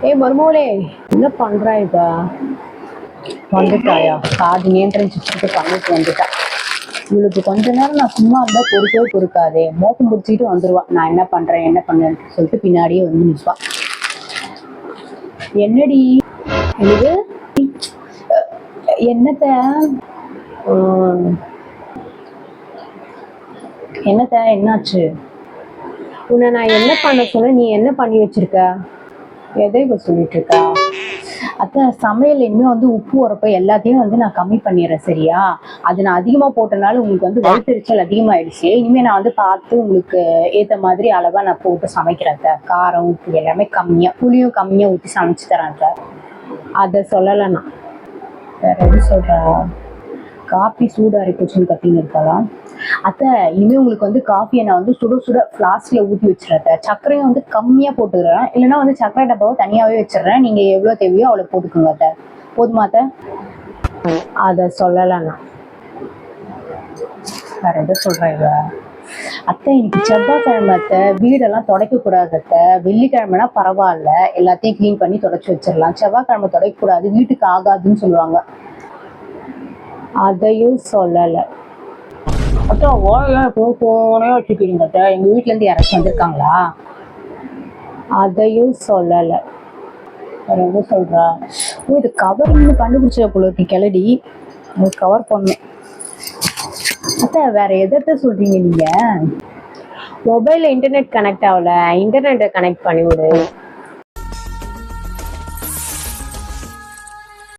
ஏய் மருமோளே, என்ன பண்றா இவ? வந்துட்டாயா? காது நியந்திரம் சுட்டு பண்ணிட்டு வந்துட்டா. இவளுக்கு கொஞ்ச நேரம் நான் சும்மா இருந்தா பொறுக்கவே பொறுக்காதே, மோப்பம் பிடிச்சிட்டு வந்துருவா. நான் என்ன பண்றேன் என்ன பண்ணேன்னு சொல்லிட்டு பின்னாடியே வந்து நிற்பா. என்னடி இது? என்னத்த என்னத்த என்னாச்சு? உன்னை நான் என்ன பண்ண சொன்ன, நீ என்ன பண்ணி வச்சிருக்க? எதை இப்ப சொல்லிட்டு இருக்கா? அத்தை, சமையல் இனிமே வந்து உப்பு உரப்ப எல்லாத்தையும் வந்து நான் கம்மி பண்ணிடுறேன், சரியா? அது நான் அதிகமா போட்டனால உங்களுக்கு வந்து வயிற்றுச்சல் அதிகமாயிடுச்சு. இனிமே நான் வந்து பார்த்து உங்களுக்கு ஏத்த மாதிரி அளவா நான் போட்டு சமைக்கிறேன் அத்தை. காரம் உப்பு எல்லாமே கம்மியா, புளியும் கம்மியா ஊற்றி சமைச்சு தரேன் அத்தை. அதை சொல்லலை நான். வேற எது சொல்ற? காஃபி சூடாரி போச்சுன்னு கத்தின்னு இருக்கலாம். அத்தை, இனிமே உங்களுக்கு வந்து காஃபியை நான் வந்து சுட சுட ஃப்ளாஸ்க்ல ஊற்றி வச்சிடறேன். சர்க்கரையும் வந்து கம்மியாக போட்டுக்கிறேன், இல்லைன்னா வந்து சர்க்கரை டப்பாவை தனியாகவே வச்சிடுறேன். நீங்கள் எவ்வளோ தேவையோ அவ்வளோ போட்டுக்கோங்க அத்தை. போதுமா அத்தை? அதை சொல்லலை நான். வேற எதை சொல்கிறேன் இவ? அத்தை, இன்னைக்கு செவ்வாய்க்கிழமை அத்தை, வீடெல்லாம் துடைக்கக்கூடாது அத்தை. வெள்ளிக்கிழமைனா பரவாயில்ல, எல்லாத்தையும் க்ளீன் பண்ணி தொடச்சி வச்சிடலாம். செவ்வாய்க்கிழமை துடைக்கக்கூடாது, வீட்டுக்கு ஆகாதுன்னு சொல்லுவாங்க. அதையும் சொல்லலை. அத்தா, ஓயெல்லாம் போனே வச்சுக்கிறீங்க அத்தை. எங்கள் வீட்டிலேருந்து யாராச்சும் வந்திருக்காங்களா? அதையும் சொல்லலை. வேற எதுவும் சொல்கிறா? ஓ, இது கவர்னு கண்டுபிடிச்ச போல இருக்கு கிளடி. கவர் பண்ணேன் அத்தை. வேற எதை சொல்கிறீங்க நீங்கள்? மொபைலில் இன்டர்நெட் கனெக்ட் ஆகல, இன்டர்நெட்டை கனெக்ட் பண்ணிவிடு.